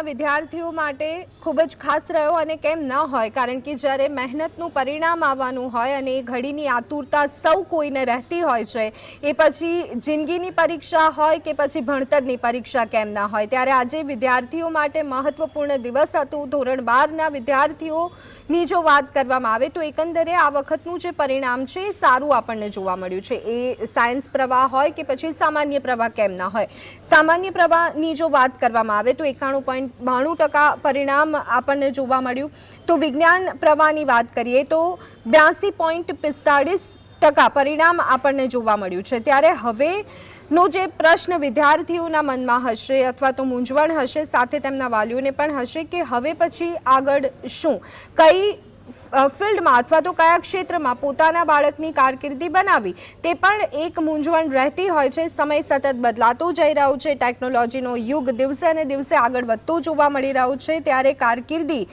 વિદ્યાર્થીઓ માટે ખૂબ જ ખાસ રહ્યો અને કેમ ન હોય, કારણ કે જ્યારે મહેનતનું પરિણામ આવવાનું હોય અને એ ઘડીની આતુરતા સૌ કોઈને રહેતી હોય છે, એ પછી જિંદગીની પરીક્ષા હોય કે પછી ભણતરની પરીક્ષા કેમ ન હોય, ત્યારે આજે વિદ્યાર્થીઓ માટે મહત્વપૂર્ણ દિવસ હતું. ધોરણ 12ના વિદ્યાર્થીઓની જો વાત કરવામાં આવે તો એકંદરે આ વખતનું જે પરિણામ છે એ સારું આપણને જોવા મળ્યું છે. એ સાયન્સ પ્રવાહ હોય કે પછી સામાન્ય પ્રવાહ કેમ ન હોય. સામાન્ય પ્રવાહની જો વાત કરવામાં આવે તો 91.92% પરિણામ આપણને જોવા મળ્યું. તો વિજ્ઞાન પ્રવાહની વાત કરીએ તો 82.45% પરિણામ આપણને જોવા મળ્યું છે. ત્યારે હવેનો જે પ્રશ્ન વિદ્યાર્થીઓના મનમાં હશે અથવા તો મૂંઝવણ હશે, સાથે તેમના વાલીઓને પણ હશે કે હવે પછી આગળ શું, કઈ ફિલ્ડમાં અથવા તો કયા ક્ષેત્રમાં પોતાના બાળકની કારકિર્દી બનાવી, તે પણ એક મૂંઝવણ રહેતી હોય છે. સમય સતત બદલાતો જઈ રહ્યો છે, ટેકનોલોજીનો યુગ દિવસે અને દિવસે આગળ વધતો જોવા મળી રહ્યો છે. ત્યારે કારકિર્દી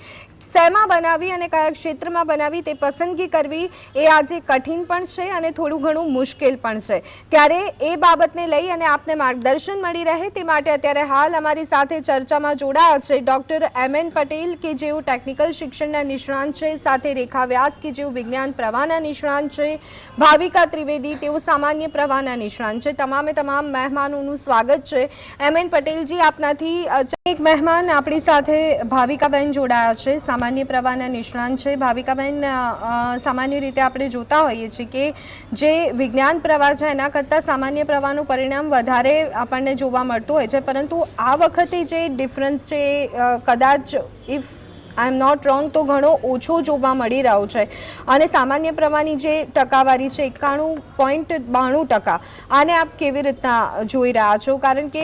શેમાં બનાવી અને કયા ક્ષેત્રમાં બનાવી તે પસંદગી કરવી એ આજે કઠિન પણ છે અને થોડું ઘણું મુશ્કેલ પણ છે. ત્યારે એ બાબતને લઈ અને આપને માર્ગદર્શન મળી રહે તે માટે અત્યારે હાલ અમારી સાથે ચર્ચામાં જોડાયા છે ડૉક્ટર એમ.એન. પટેલ કે જેઓ ટેકનિકલ શિક્ષણના નિષ્ણાંત છે, સાથે રેખા વ્યાસ કે જેઓ વિજ્ઞાન પ્રવાહના નિષ્ણાંત છે, ભાવિકા ત્રિવેદી તેઓ સામાન્ય પ્રવાહના નિષ્ણાંત છે. તમામે તમામ મહેમાનોનું સ્વાગત છે. એમ.એન. પટેલજી, આપનાથી એક મહેમાન આપણી સાથે ભાવિકાબેન જોડાયા છે, સામાન્ય પ્રવાહના નિષ્ણાંત છે. ભાવિકાબેન, સામાન્ય રીતે આપણે જોતા હોઈએ છીએ કે જે વિજ્ઞાન પ્રવાહ છે એના કરતાં સામાન્ય પ્રવાહનું પરિણામ વધારે આપણને જોવા મળતું હોય છે, પરંતુ આ વખતે જે ડિફરન્સ છે કદાચ if I am not wrong તો ઘણો ઓછો જોવા મળી રહ્યો છે. અને સામાન્ય પ્રવાહની જે ટકાવારી છે 91.92%, આને આપ કેવી રીતના જોઈ રહ્યા છો? કારણ કે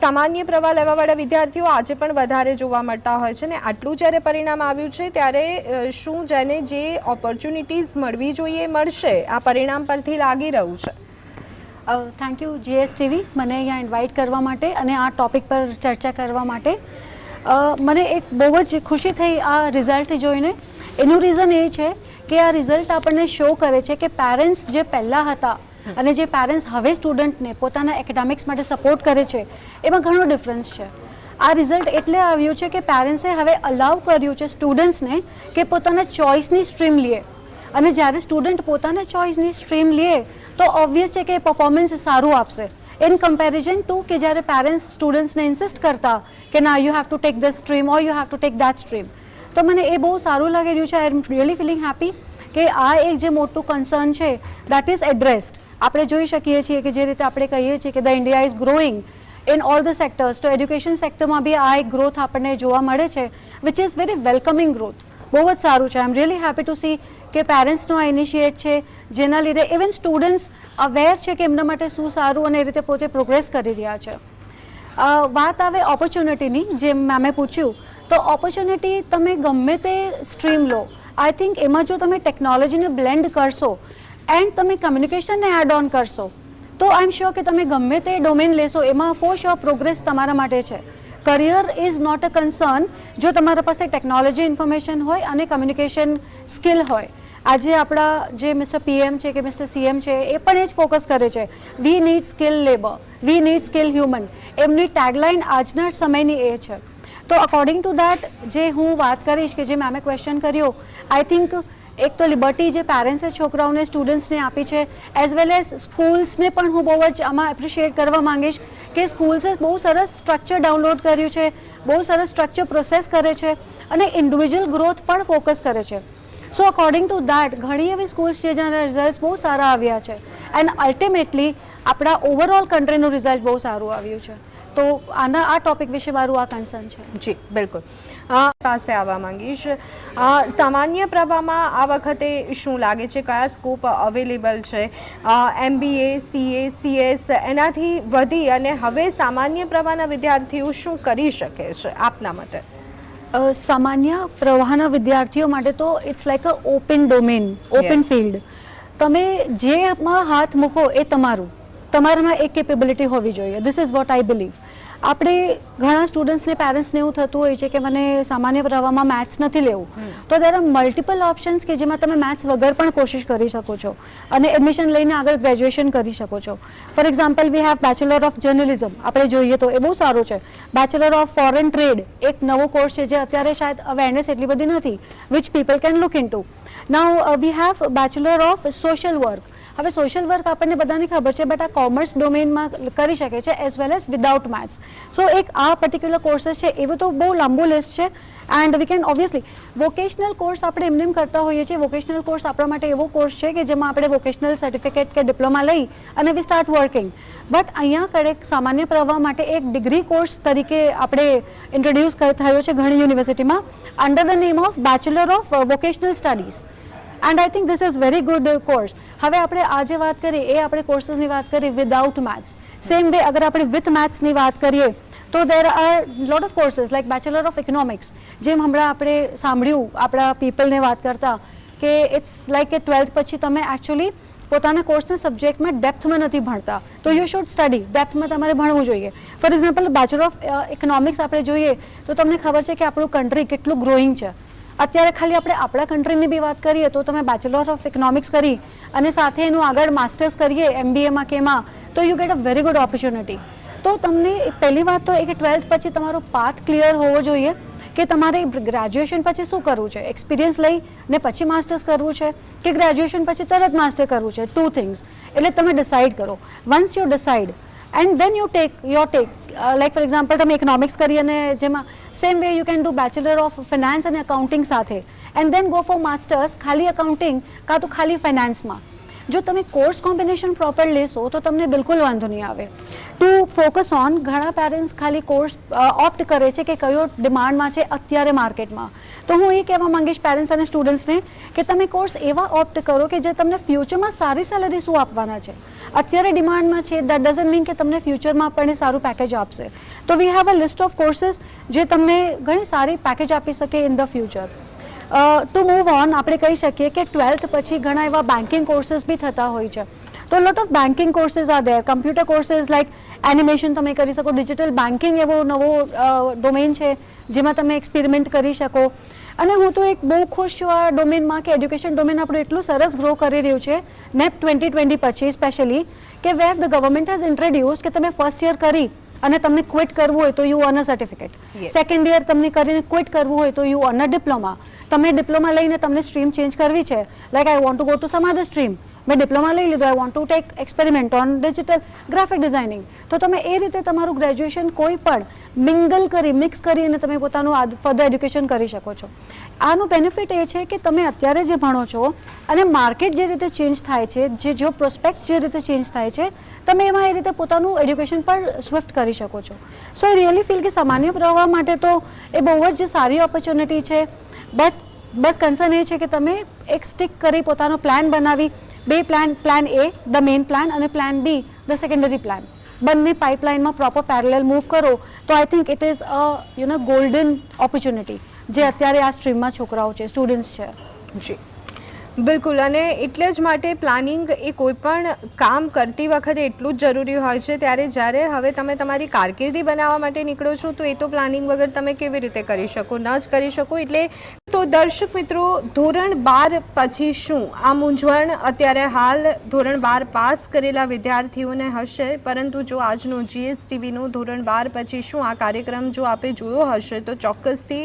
સામાન્ય પ્રવાહ લેવાવાળા વિદ્યાર્થીઓ આજે પણ વધારે જોવા મળતા હોય છે ને આટલું જ્યારે પરિણામ આવ્યું છે ત્યારે શું જેને જે ઓપોર્ચ્યુનિટીઝ મળવી જોઈએ મળશે, આ પરિણામ પરથી લાગી રહ્યું છે? થેન્ક યુ GSTV મને અહીંયા ઇન્વાઇટ કરવા માટે અને આ ટોપિક પર ચર્ચા કરવા માટે. મને એક બહુ જ ખુશી થઈ આ રિઝલ્ટ જોઈને. એનું રીઝન એ છે કે આ રિઝલ્ટ આપણને શો કરે છે કે પેરેન્ટ્સ જે પહેલાં હતા અને જે પેરેન્ટ્સ હવે સ્ટુડન્ટને પોતાના એકેડેમિક્સ માટે સપોર્ટ કરે છે એમાં ઘણો ડિફરન્સ છે. આ રિઝલ્ટ એટલે આવ્યું છે કે પેરેન્ટ્સે હવે અલાઉ કર્યું છે સ્ટુડન્ટ્સને કે પોતાના ચોઇસની સ્ટ્રીમ લે, અને જ્યારે સ્ટુડન્ટ પોતાના ચોઇસની સ્ટ્રીમ લે તો ઓબ્વિયસ છે કે પરફોર્મન્સ સારું આપશે in comparison to કે જ્યારે પેરેન્ટ્સ સ્ટુડન્ટ્સને ઇન્સિસ્ટ કરતા કે ના you have to take this stream or you have to take that stream. તો મને એ બહુ સારું લાગી રહ્યું છે. I am really feeling happy કે આ એક જે મોટું કન્સર્ન છે દેટ ઇઝ એડ્રેસ્ડ. આપણે જોઈ શકીએ છીએ કે જે રીતે આપણે કહીએ છીએ કે the India is growing in all the sectors, તો એડ્યુકેશન સેક્ટરમાં બી આ એક ગ્રોથ આપણને જોવા મળે છે which is very welcoming growth. બહુ જ સારું છે. I am really happy to see કે પેરેન્ટ્સનો આ ઇનિશિએટ છે, જેના લીધે ઇવન સ્ટુડન્ટ્સ અવેર છે કે એમના માટે શું સારું અને એ રીતે પોતે પ્રોગ્રેસ કરી રહ્યા છે. વાત આવે ઓપોર્ચ્યુનિટીની, જે મેમે પૂછ્યું, તો ઓપોર્ચ્યુનિટી તમે ગમે તે સ્ટ્રીમ લો, આઈ થિંક એમાં જો તમે ટેકનોલોજીને બ્લેન્ડ કરશો એન્ડ તમે કમ્યુનિકેશનને એડ ઓન કરશો તો આઈ એમ શ્યોર કે તમે ગમે તે ડોમેન લેશો એમાં ફોર શ્યોર પ્રોગ્રેસ તમારા માટે છે. Career is not a concern જો તમારા પાસે ટેકનોલોજી ઇન્ફોર્મેશન હોય અને કમ્યુનિકેશન સ્કિલ હોય. આજે આપણા જે મિસ્ટર PM છે કે મિસ્ટર CM છે એ પણ એ જ ફોકસ કરે છે, we need skill labour, we need skill human. એમની ટેગલાઇન આજના સમયની એ છે. તો અકોર્ડિંગ ટુ દેટ જે હું વાત કરીશ કે જે મેમે ક્વેશ્ચન કર્યો, આઈ થિંક એક તો લિબર્ટી જે પેરેન્ટ્સે છોકરાઓને સ્ટુડન્ટ્સને આપી છે, એઝ વેલ એઝ સ્કૂલ્સને પણ હું બહુ જ આમાં એપ્રિશિએટ કરવા માંગીશ કે સ્કૂલ્સે બહુ સરસ સ્ટ્રક્ચર ડાઉનલોડ કર્યું છે, બહુ સરસ સ્ટ્રક્ચર પ્રોસેસ કરે છે અને ઇન્ડિવિજ્યુઅલ ગ્રોથ પણ ફોકસ કરે છે. સો અકોર્ડિંગ ટુ દેટ ઘણી એવી સ્કૂલ્સ છે જેના રિઝલ્ટ બહુ સારા આવ્યા છે એન્ડ અલ્ટિમેટલી આપણા ઓવરઓલ કન્ટ્રીનું રિઝલ્ટ બહુ સારું આવ્યું છે. તો આના આ ટોપિક વિશે મારું આ કન્સર્ન છે. જી બિલકુલ. પાસે આવવા માંગીશ, સામાન્ય પ્રવાહમાં આ વખતે શું લાગે છે, કયા સ્કોપ અવેલેબલ છે? MBA, CA, CS એનાથી વધી અને હવે સામાન્ય પ્રવાહના વિદ્યાર્થીઓ શું કરી શકે છે આપના મતે? સામાન્ય પ્રવાહના વિદ્યાર્થીઓ માટે તો it's like a open domain, open field. તમે જેમાં હાથ મૂકો એ તમારામાં એક કેપેબિલિટી હોવી જોઈએ. This is what I believe. આપણે ઘણા સ્ટુડન્ટ્સને પેરેન્ટ્સને એવું થતું હોય છે કે મને સામાન્ય પ્રવાહમાં મેથ્સ નથી લેવું, તો દેર આર મલ્ટિપલ ઓપ્શન્સ કે જેમાં તમે મેથ્સ વગર પણ કોશિશ કરી શકો છો અને એડમિશન લઈને આગળ ગ્રેજ્યુએશન કરી શકો છો. For example V have bachelor of journalism, આપણે જોઈએ તો એ બહુ સારું છે. બેચલર ઓફ ફોરેન ટ્રેડ એક નવો કોર્સ છે જે અત્યારે શાયદ અવેરનેસ એટલી બધી નથી, which people can look into. Now we have bachelor of social work. હવે સોશિયલ વર્ક આપણને બધાને ખબર છે, બટ આ કોમર્સ ડોમેનમાં કરી શકે છે as well as without maths. So એક આ પર્ટિક્યુલર કોર્सेस છે, એવું તો બહુ લાંબુ લિસ્ટ છે. And we can obviously vocational course આપણે એમને એમ કરતા હોઈએ છીએ. વોકેશનલ કોર્સ આપણા માટે એવો કોર્સ છે કે જેમાં આપણે વોકેશનલ સર્ટિફિકેટ કે ડિપ્લોમા લઈ અને વી સ્ટાર્ટ વર્કિંગ. બટ અહીંયા કડક સામાન્ય પ્રવાહ માટે એક ડિગ્રી કોર્સ તરીકે આપણે ઇન્ટ્રોડ્યુસ થયો છે ઘણી યુનિવર્સિટીમાં under the name of bachelor of vocational studies. And I think this is very good course. હવે આપણે આજે વાત કરીએ એ આપણે કોર્સીસની વાત કરીએ વિદાઉટ મેથ્સ. સેમ વે અગર આપણે વિથ મેથ્સની વાત કરીએ તો there are lot of courses like bachelor of economics. જેમ હમણાં આપણે સાંભળ્યું આપણા પીપલને વાત કરતા કે ઇટ્સ લાઇક કે 12th પછી તમે એકચ્યુઅલી પોતાના કોર્સના સબ્જેક્ટમાં ડેપ્થમાં નથી ભણતા, તો યુ શુડ સ્ટડી ડેપ્થમાં તમારે ભણવું જોઈએ. For example bachelor of economics આપણે જોઈએ તો તમને ખબર છે કે આપણું કન્ટ્રી કેટલું ગ્રોઈંગ છે. અત્યારે ખાલી આપણે આપણા કન્ટ્રીની બી વાત કરીએ તો તમે બેચલર ઓફ ઇકોનોમિક્સ કરી અને સાથે એનું આગળ માસ્ટર્સ કરીએ MBAમાં કે એમાં, તો you get a very good opportunity. તો તમને પહેલી વાત તો એ કે 12th પછી તમારો પાથ ક્લિયર હોવો જોઈએ કે તમારે ગ્રેજ્યુએશન પછી શું કરવું છે. એક્સપિરિયન્સ લઈ ને પછી માસ્ટર્સ કરવું છે કે ગ્રેજ્યુએશન પછી તરત માસ્ટર કરવું છે. 2 થિંગ્સ. એટલે તમે ડિસાઇડ કરો. Once you decide and then you take like for example તમે ઇકોનોમિક્સ કરી અને જેમાં same way you can do bachelor of finance અને અકાઉન્ટિંગ સાથે and then go for masters ખાલી અકાઉન્ટિંગ કાં તો ખાલી ફાઇનાન્સમાં. જો તમે કોર્સ કોમ્બિનેશન પ્રોપર લેશો તો તમને બિલકુલ વાંધો નહીં આવે. ટુ ફોકસ ઓન ઘણા પેરેન્ટ્સ ખાલી કોર્સ ઓપ્ટ કરે છે કે કયો ડિમાન્ડમાં છે અત્યારે માર્કેટમાં. તો હું એ કહેવા માંગીશ પેરેન્ટ્સ અને સ્ટુડન્ટ્સને કે તમે કોર્સ એવા ઓપ્ટ કરો કે જે તમને ફ્યુચરમાં સારી સેલરી શું આપવાના છે. અત્યારે ડિમાન્ડમાં છે દેટ ડઝન્ટ મીન કે તમને ફ્યુચરમાં આપણને સારું પેકેજ આપશે. તો we have a list of courses જે તમને ઘણી સારી પેકેજ આપી શકે in the future. To move on આપણે કહી શકીએ કે 12th પછી ઘણા એવા બેન્કિંગ કોર્સીસ બી થતા હોય છે. તો lot of banking courses are there. Computer courses like animation તમે કરી શકો. ડિજિટલ બેન્કિંગ એવો નવો ડોમેન છે જેમાં તમે એક્સપેરિમેન્ટ કરી શકો. અને હું તો એક બહુ ખુશ છું આ ડોમેનમાં કે એડ્યુકેશન ડોમેન આપણું એટલું સરસ ગ્રો કરી રહ્યું છે NEP 2020 પછી સ્પેશિયલી કે વેર ધ ગવર્મેન્ટ હેઝ ઇન્ટ્રોડ્યુસ કે તમે ફર્સ્ટ યર કરી અને તમને ક્વિટ કરવું હોય તો you earn a certificate. Second year તમને કરીને ક્વિટ કરવું હોય તો યુ અર્ન અ ડિપ્લોમા. તમે ડિપ્લોમા લઈને તમને સ્ટ્રીમ ચેન્જ કરવી છે, like I want to go to some other stream, મેં ડિપ્લોમા લઈ લીધું, I want to take experiment on digital graphic designing. તો તમે એ રીતે તમારું ગ્રેજ્યુએશન કોઈ પણ મિંગલ કરી મિક્સ કરી અને તમે પોતાનું ફર્ધર એડ્યુકેશન કરી શકો છો. આનું બેનિફિટ એ છે કે તમે અત્યારે જે ભણો છો અને માર્કેટ જે રીતે ચેન્જ થાય છે, જે જો પ્રોસ્પેક્ટ જે રીતે ચેન્જ થાય છે, તમે એમાં એ રીતે પોતાનું એડ્યુકેશન પર સ્વિફ્ટ કરી શકો છો. સો આઈ રિયલી ફીલ કે સામાન્ય પ્રવાહ માટે તો એ બહુ જ સારી ઓપોર્ચ્યુનિટી છે. બટ બસ કન્સર્ન એ છે કે તમે એક સ્ટિક કરી પોતાનો પ્લાન બનાવી, બે plan A the main plan અને plan B the secondary plan, બંને પાઇપલાઇનમાં પ્રોપર પેરેલલ મૂવ કરો તો I think it is a golden opportunity જે અત્યારે આ સ્ટ્રીમમાં છોકરાઓ છે, સ્ટુડન્ટ્સ છે. જી બિલકુલ. અને એટલે જ માટે પ્લાનિંગ એ કોઈ પણ કામ કરતી વખતે એટલું જ જરૂરી હોય છે. ત્યારે જ્યારે હવે તમે તમારી કારકિર્દી બનાવવા માટે નીકળો છો તો એ તો પ્લાનિંગ વગર તમે કેવી રીતે કરી શકો, ન જ કરી શકો. એટલે તો દર્શક મિત્રો, ધોરણ 12 પછી શું, આ મૂંઝવણ અત્યારે હાલ ધોરણ 12 પાસ કરેલા વિદ્યાર્થીઓને હશે. પરંતુ જો આજનો GSTVનો ધોરણ 12 પછી શું આ કાર્યક્રમ જો આપે જોયો હશે તો ચોક્કસથી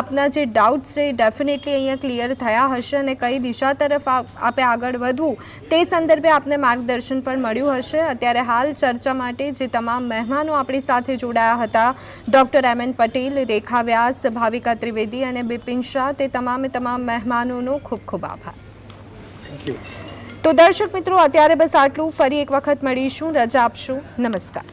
આપના જે ડાઉટ્સ છે એ ડેફિનેટલી અહીંયા ક્લિયર થયા હશે અને કઈ દિશા તરફ આપે આગળ વધવું તે સંદર્ભે આપને માર્ગદર્શન પણ મળ્યું હશે. અત્યારે હાલ ચર્ચા માટે જે તમામ મહેમાનો આપણી સાથે જોડાયા હતા, ડૉક્ટર MM પટેલ, રેખા વ્યાસ, ભાવિકા ત્રિવેદી અને બિપિન શાહ, તે તમામે તમામ મહેમાનોનો ખૂબ ખૂબ આભાર. તો દર્શક મિત્રો, અત્યારે બસ આટલું. ફરી એક વખત મળીશું. રજા આપશું. નમસ્કાર.